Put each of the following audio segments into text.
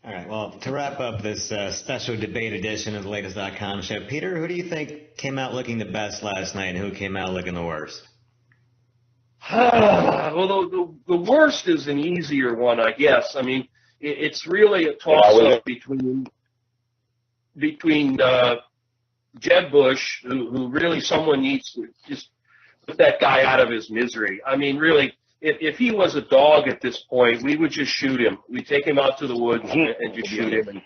All right, well, to wrap up this special debate edition of the Latest.com show, Peter, who do you think came out looking the best last night and who came out looking the worst? Well, the worst is an easier one, I guess. I mean, it's really a toss-up between Jeb Bush, who really someone needs to just put that guy out of his misery. I mean, really, if he was a dog at this point, we would just shoot him. We'd take him out to the woods and just shoot him. And,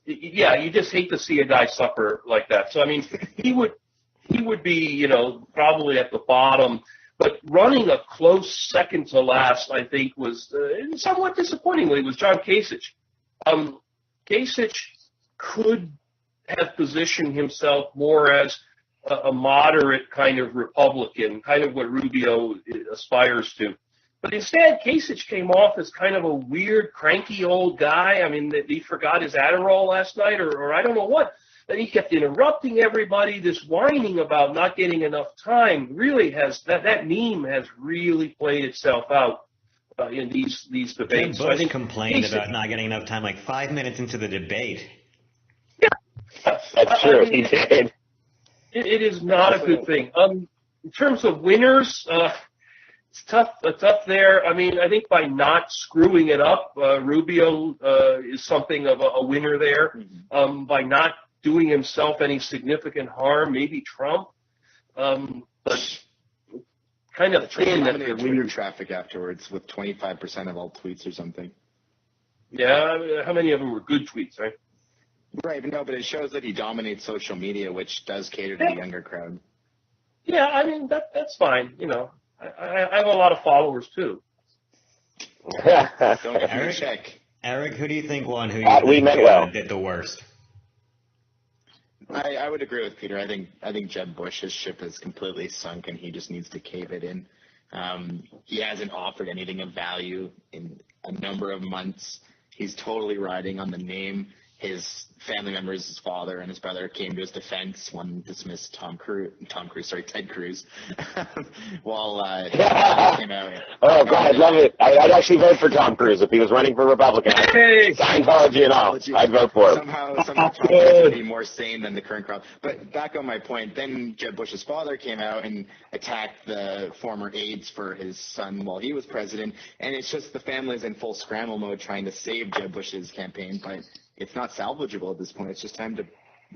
yeah, you just hate to see a guy suffer like that. So, I mean, he would be, probably at the bottom. But running a close second to last, I think, was somewhat disappointingly, was John Kasich. Kasich could have positioned himself more as a moderate kind of Republican, kind of what Rubio aspires to. But instead, Kasich came off as kind of a weird, cranky old guy. I mean, he forgot his Adderall last night or I don't know what. And he kept interrupting everybody. This whining about not getting enough time really that meme has really played itself out in these debates. Jeb Bush complained about not getting enough time like 5 minutes into the debate. Yeah. That's true. He did. It is not a good thing. In terms of winners, it's tough there. I mean, I think by not screwing it up, Rubio is something of a winner there. By not doing himself any significant harm, maybe Trump. But kind of thin that the Twitter traffic afterwards with 25% of all tweets or something. Yeah, how many of them were good tweets, right? Right, but it shows that he dominates social media, which does cater to the younger crowd. Yeah, I mean, that's fine. I have a lot of followers, too. Don't get me check. Eric, who do you think won? Who do you think did the worst? I would agree with Peter. I think Jeb Bush's ship is completely sunk, and he just needs to cave it in. He hasn't offered anything of value in a number of months. He's totally riding on the name. His family members, his father and his brother, came to his defense. One dismissed Ted Cruz, while came out. Oh, God, I'd love it. I'd actually vote for Tom Cruise if he was running for Republican. Scientology and all. I'd vote for him. Somehow Tom Cruise would be more sane than the current crowd. But back on my point, then Jeb Bush's father came out and attacked the former aides for his son while he was president. And it's just the family's in full scramble mode trying to save Jeb Bush's campaign. But it's not salvageable at this point. It's just time to,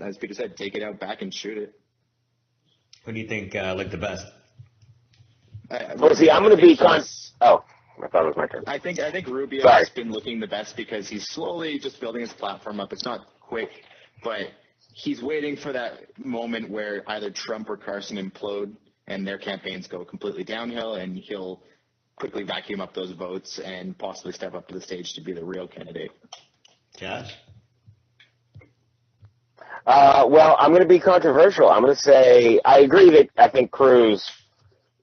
as Peter said, take it out back and shoot it. Who do you think looked the best? I'm going to be Oh, I thought it was my turn. I think Rubio has been looking the best because he's slowly just building his platform up. It's not quick, but he's waiting for that moment where either Trump or Carson implode and their campaigns go completely downhill, and he'll quickly vacuum up those votes and possibly step up to the stage to be the real candidate. Josh? Well, I'm going to be controversial. I'm going to say I agree that I think Cruz,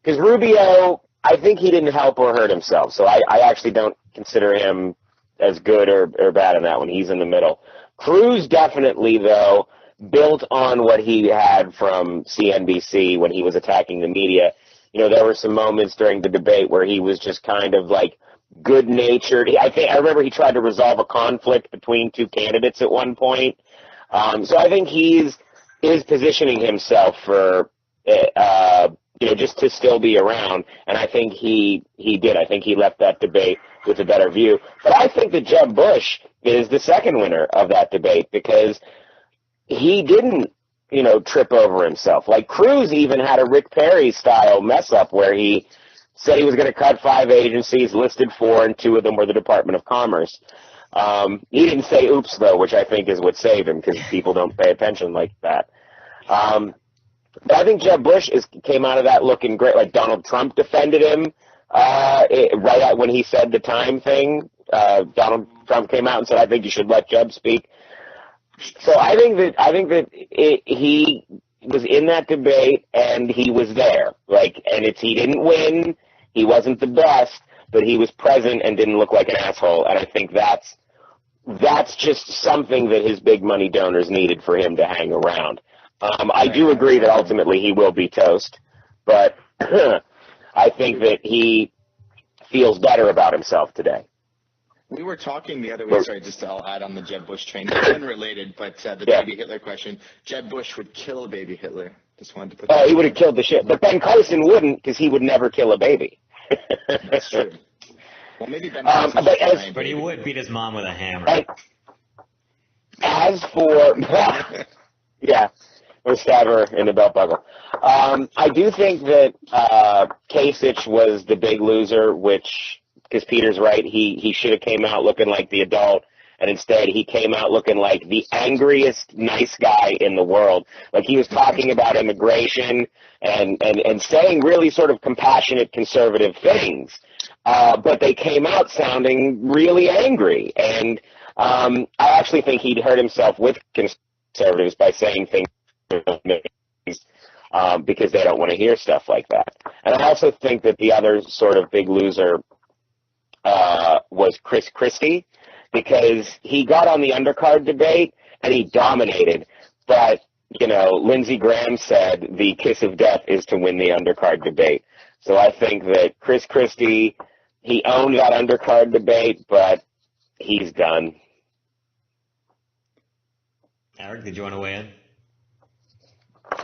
because Rubio, I think he didn't help or hurt himself. So I actually don't consider him as good or bad in that one. He's in the middle. Cruz definitely, though, built on what he had from CNBC when he was attacking the media. There were some moments during the debate where he was just kind of like good-natured. I remember he tried to resolve a conflict between two candidates at one point. So I think he is positioning himself for, just to still be around. And I think he did. I think he left that debate with a better view. But I think that Jeb Bush is the second winner of that debate because he didn't, trip over himself. Like Cruz even had a Rick Perry-style mess-up where he said he was going to cut 5 agencies, listed 4, and 2 of them were the Department of Commerce. He didn't say oops, though, which I think is what saved him because people don't pay attention like that. But I think Jeb Bush came out of that looking great. Like Donald Trump defended him right when he said the time thing. Donald Trump came out and said, I think you should let Jeb speak. So I think that he was in that debate and he was there. He didn't win. He wasn't the best, but he was present and didn't look like an asshole. And I think that's just something that his big money donors needed for him to hang around. I do agree that ultimately he will be toast, but I think that he feels better about himself today. We were talking the other week. Sorry, I'll add on the Jeb Bush train. It's unrelated, but the baby Hitler question. Jeb Bush would kill baby Hitler. Just wanted to put. Oh, he would have killed the shit, but Ben Carson wouldn't, because he would never kill a baby. That's true. Well, maybe Ben. But he would beat his mom with a hammer. And as for yeah, or stab her in the belt buckle. I do think that Kasich was the big loser, which, because Peter's right, he should have came out looking like the adult, and instead he came out looking like the angriest nice guy in the world. Like, he was talking about immigration and saying really sort of compassionate conservative things, but they came out sounding really angry. And I actually think he'd hurt himself with conservatives by saying things because they don't want to hear stuff like that. And I also think that the other sort of big loser was Chris Christie, because he got on the undercard debate and he dominated. But, Lindsey Graham said the kiss of death is to win the undercard debate. So I think that Chris Christie, he owned that undercard debate, but he's done. Eric, did you want to weigh in?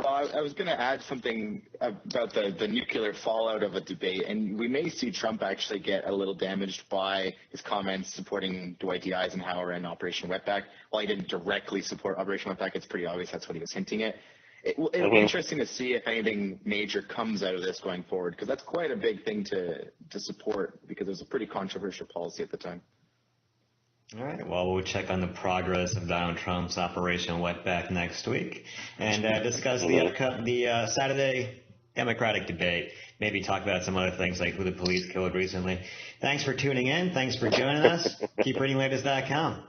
Well, I was going to add something about the nuclear fallout of a debate, and we may see Trump actually get a little damaged by his comments supporting Dwight D. Eisenhower and Operation Wetback. While he didn't directly support Operation Wetback, it's pretty obvious that's what he was hinting at. It'll be interesting to see if anything major comes out of this going forward, because that's quite a big thing to support, because it was a pretty controversial policy at the time. All right. Well, we'll check on the progress of Donald Trump's Operation Wetback next week, and discuss the Saturday Democratic debate. Maybe talk about some other things like who the police killed recently. Thanks for tuning in. Thanks for joining us. Keep reading Latest.com.